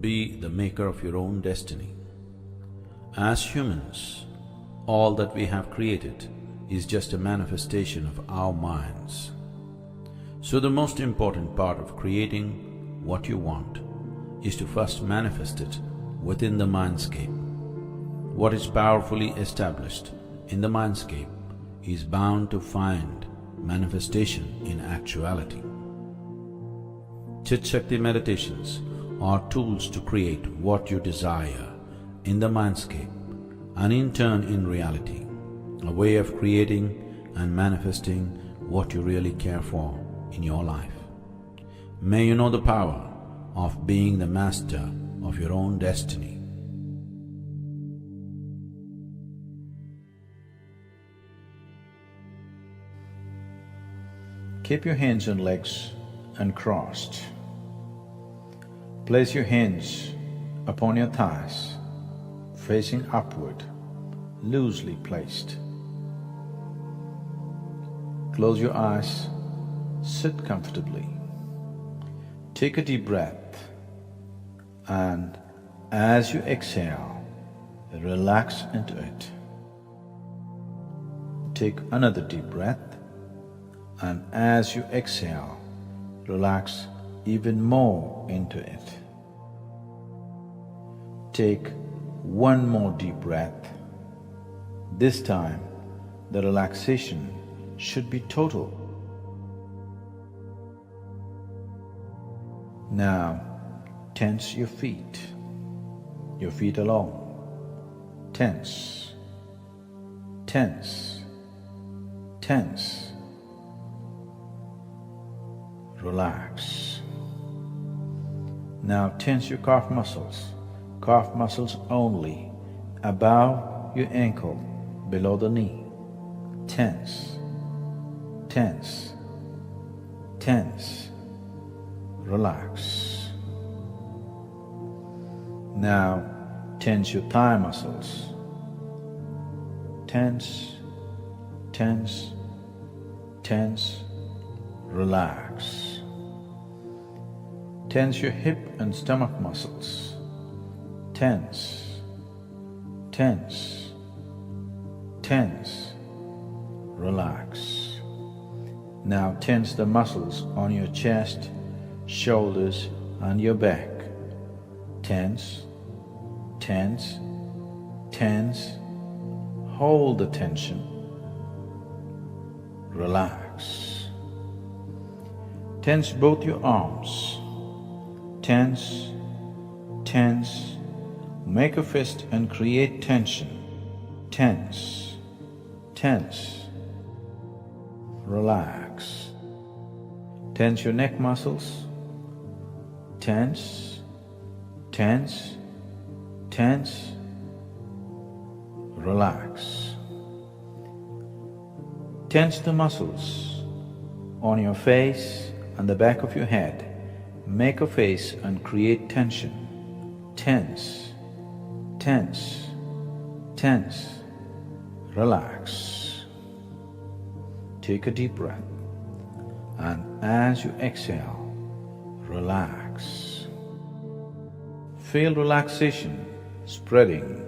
Be the maker of your own destiny. As humans, all that we have created is just a manifestation of our minds. So the most important part of creating what you want is to first manifest it within the mindscape. What is powerfully established in the mindscape is bound to find manifestation in actuality. Chit Shakti meditations are tools to create what you desire in the mindscape and in turn in reality, a way of creating and manifesting what you really care for in your life. May you know the power of being the master of your own destiny. Keep your hands and legs uncrossed. Place your hands upon your thighs, facing upward, loosely placed. Close your eyes, sit comfortably. Take a deep breath and as you exhale, relax into it. Take another deep breath and as you exhale, relax even more into it. Take one more deep breath. This time, the relaxation should be total. Now, tense your feet alone. Tense, tense, tense. Relax. Now tense your calf muscles only, above your ankle, below the knee. Tense, tense, tense. Relax. Now tense your thigh muscles. Tense, tense, tense. Relax. Tense your hip and stomach muscles. Tense, tense, tense. Relax. Now tense the muscles on your chest, shoulders and your back. Tense, tense, tense. Hold the tension. Relax. Tense both your arms. Tense, tense. Make a fist and create tension. Tense, tense. Relax. Tense your neck muscles. Tense, tense, tense. Relax. Tense the muscles on your face and the back of your head. Make a face and create tension. Tense, tense, tense. Relax. Take a deep breath and as you exhale, relax. Feel relaxation spreading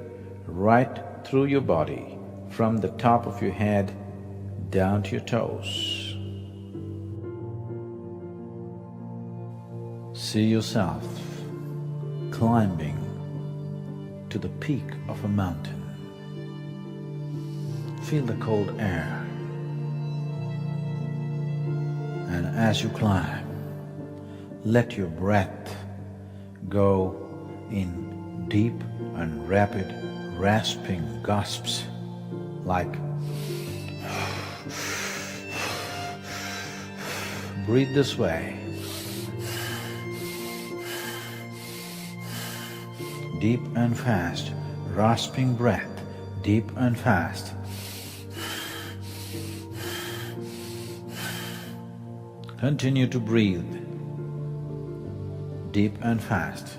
right through your body from the top of your head down to your toes. See yourself climbing to the peak of a mountain. Feel the cold air, and as you climb, let your breath go in deep and rapid rasping gasps like breathe this way. Deep and fast, rasping breath, deep and fast. Continue to breathe, deep and fast.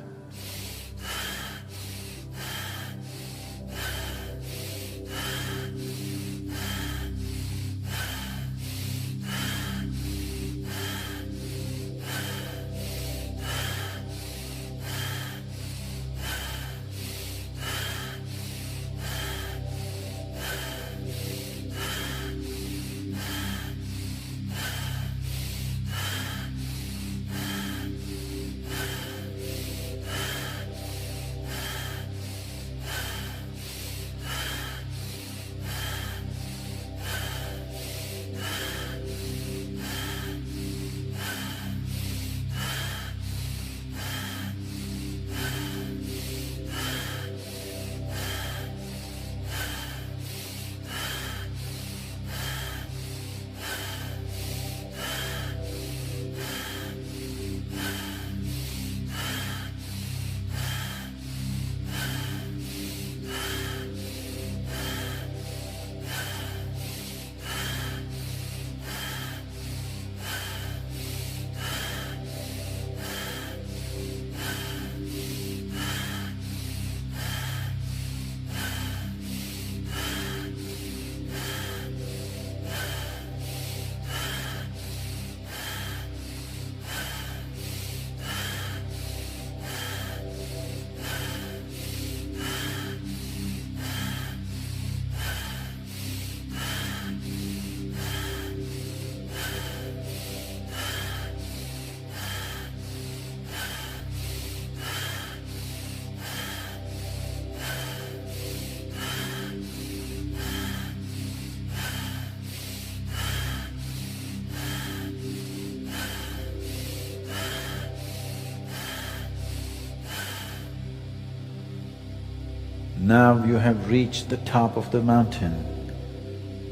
Now you have reached the top of the mountain.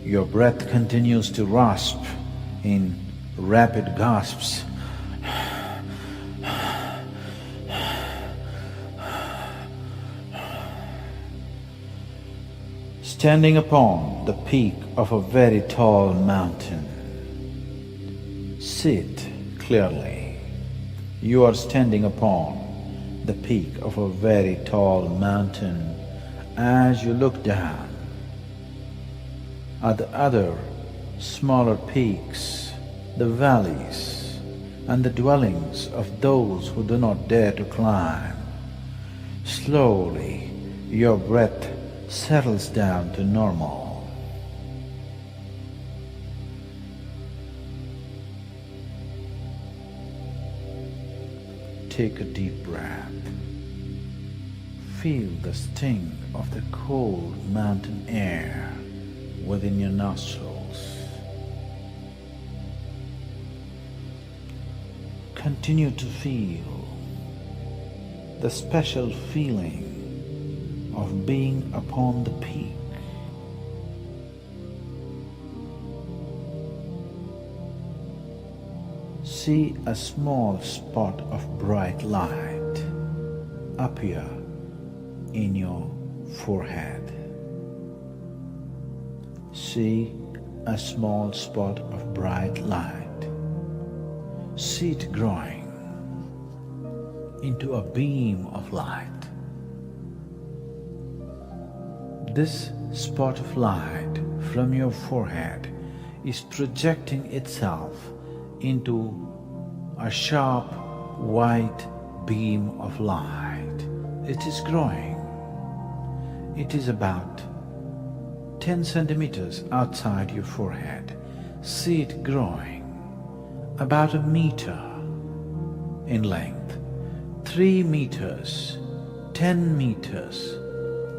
Your breath continues to rasp in rapid gasps. Standing upon the peak of a very tall mountain. Sit clearly. You are standing upon the peak of a very tall mountain. As you look down at the other smaller peaks, the valleys and the dwellings of those who do not dare to climb, slowly your breath settles down to normal. Take a deep breath. Feel the sting of the cold mountain air within your nostrils. Continue to feel the special feeling of being upon the peak. See a small spot of bright light appear in your forehead. See a small spot of bright light. See it growing into a beam of light. This spot of light from your forehead is projecting itself into a sharp white beam of light. It is growing. It is about 10 centimeters outside your forehead. See it growing about 1 meter in length, 3 meters, 10 meters,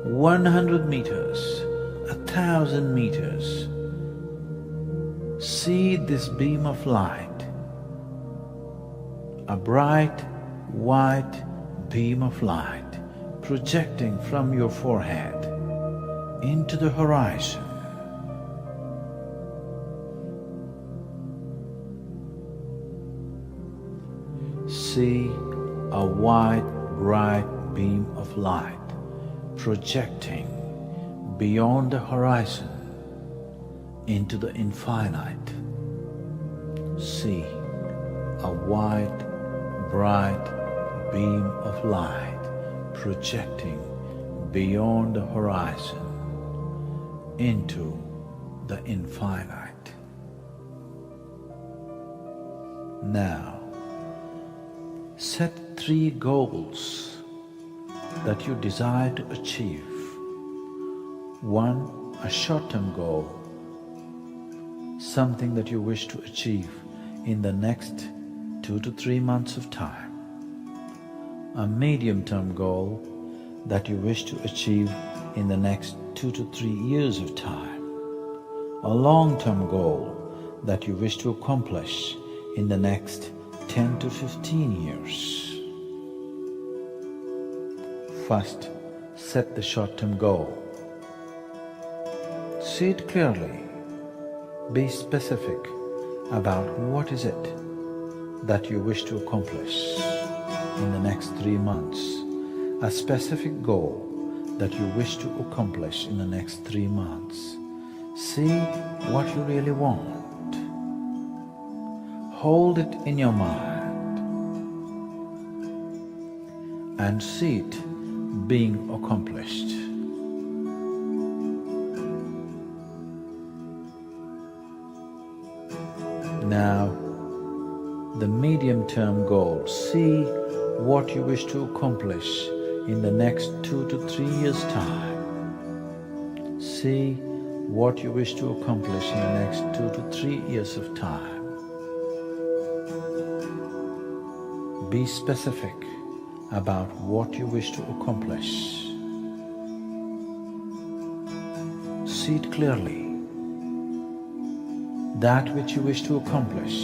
100 meters, 1,000 meters. See this beam of light, a bright white beam of light projecting from your forehead into the horizon. See a white, bright beam of light projecting beyond the horizon into the infinite. See a white, bright beam of light projecting beyond the horizon into the infinite. Now, set 3 goals that you desire to achieve. 1, a short-term goal, something that you wish to achieve in the next 2 to 3 months of time. A medium-term goal that you wish to achieve in the next 2 to 3 years of time. A long-term goal that you wish to accomplish in the next 10 to 15 years. First, set the short-term goal. See it clearly. Be specific about what is it that you wish to accomplish in the next 3 months. A specific goal that you wish to accomplish in the next 3 months. See what you really want. Hold it in your mind and see it being accomplished. Now, the medium-term goal. See what you wish to accomplish in the next 2 to 3 years' time. See what you wish to accomplish in the next 2 to 3 years of time. Be specific about what you wish to accomplish. See it clearly. That which you wish to accomplish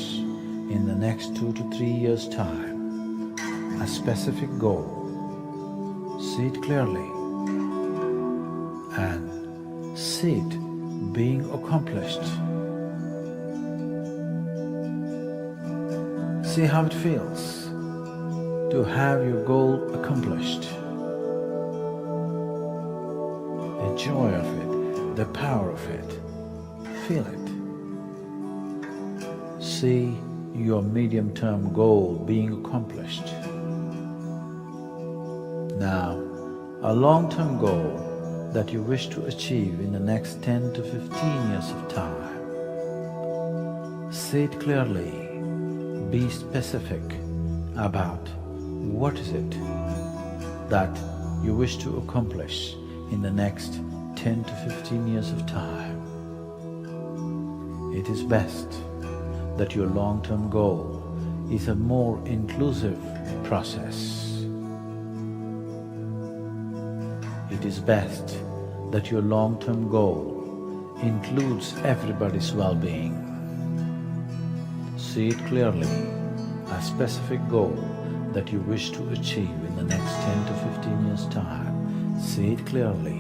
in the next 2 to 3 years' time. A specific goal. See it clearly. See it being accomplished. See how it feels to have your goal accomplished. The joy of it, the power of it. Feel it. See your medium-term goal being accomplished. Now, a long-term goal that you wish to achieve in the next 10 to 15 years of time. See it clearly. Be specific about what is it that you wish to accomplish in the next 10 to 15 years of time. It is best that your long-term goal is a more inclusive process. It is best that your long-term goal includes everybody's well-being. See it clearly, a specific goal that you wish to achieve in the next 10 to 15 years' time. See it clearly,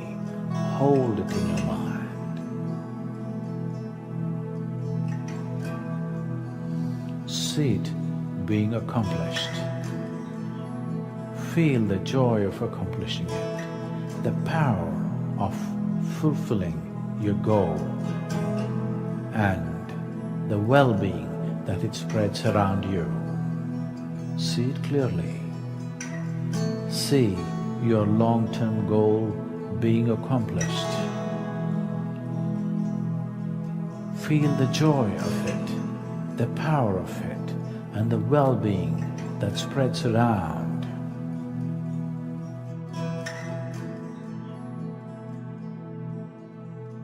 hold it in your mind. See it being accomplished. Feel the joy of accomplishing it, the power of fulfilling your goal, and the well-being that it spreads around you. See it clearly. See your long-term goal being accomplished. Feel the joy of it, the power of it, and the well-being that spreads around.